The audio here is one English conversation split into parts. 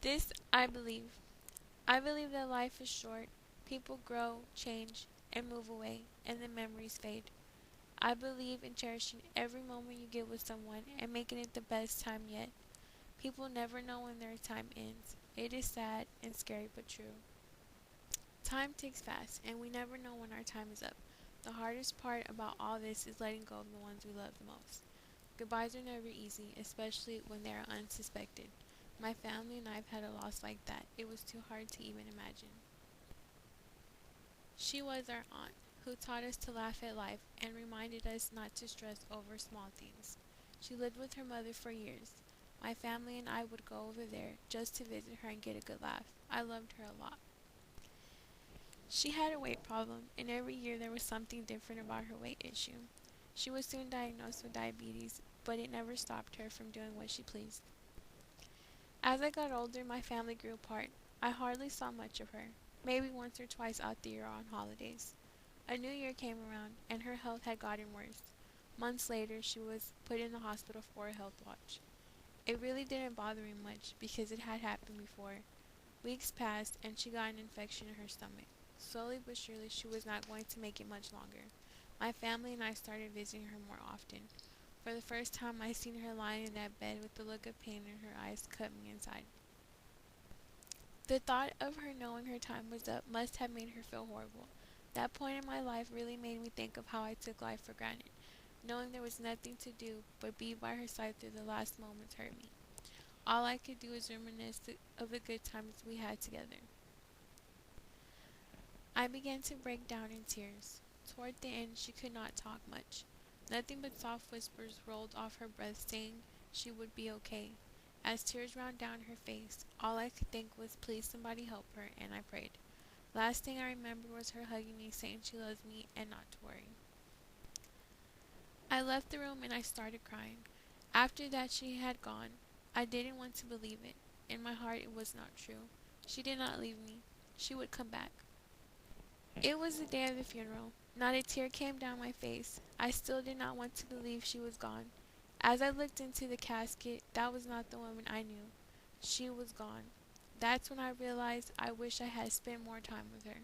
This I believe. I believe that life is short. People grow, change, and move away, and the memories fade. I believe in cherishing every moment you get with someone and making it the best time yet. People never know when their time ends. It is sad and scary but true. Time ticks fast, and we never know when our time is up. The hardest part about all this is letting go of the ones we love the most. Goodbyes are never easy, especially when they are unsuspected. My family and I have had a loss like that. It was too hard to even imagine. She was our aunt, who taught us to laugh at life and reminded us not to stress over small things. She lived with her mother for years. My family and I would go over there just to visit her and get a good laugh. I loved her a lot. She had a weight problem, and every year there was something different about her weight issue. She was soon diagnosed with diabetes, but it never stopped her from doing what she pleased. As I got older, my family grew apart. I hardly saw much of her, maybe once or twice out the year on holidays. A new year came around, and her health had gotten worse. Months later, she was put in the hospital for a health watch. It really didn't bother me much because it had happened before. Weeks passed, and she got an infection in her stomach. Slowly but surely, she was not going to make it much longer. My family and I started visiting her more often. For the first time, I seen her lying in that bed with the look of pain in her eyes cut me inside. The thought of her knowing her time was up must have made her feel horrible. That point in my life really made me think of how I took life for granted. Knowing there was nothing to do but be by her side through the last moments hurt me. All I could do was reminisce of the good times we had together. I began to break down in tears. Toward the end, she could not talk much. Nothing but soft whispers rolled off her breath saying she would be okay. As tears ran down her face, all I could think was please somebody help her, and I prayed. Last thing I remember was her hugging me saying she loves me and not to worry. I left the room and I started crying. After that she had gone. I didn't want to believe it. In my heart it was not true. She did not leave me. She would come back. It was the day of the funeral. Not a tear came down my face. I still did not want to believe she was gone. As I looked into the casket, that was not the woman I knew. She was gone. That's when I realized I wish I had spent more time with her.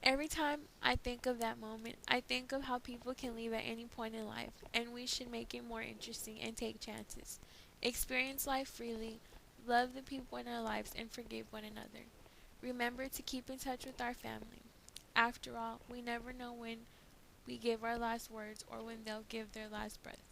Every time I think of that moment, I think of how people can leave at any point in life, and we should make it more interesting and take chances. Experience life freely, love the people in our lives, and forgive one another. Remember to keep in touch with our family. After all, we never know when we give our last words or when they'll give their last breath.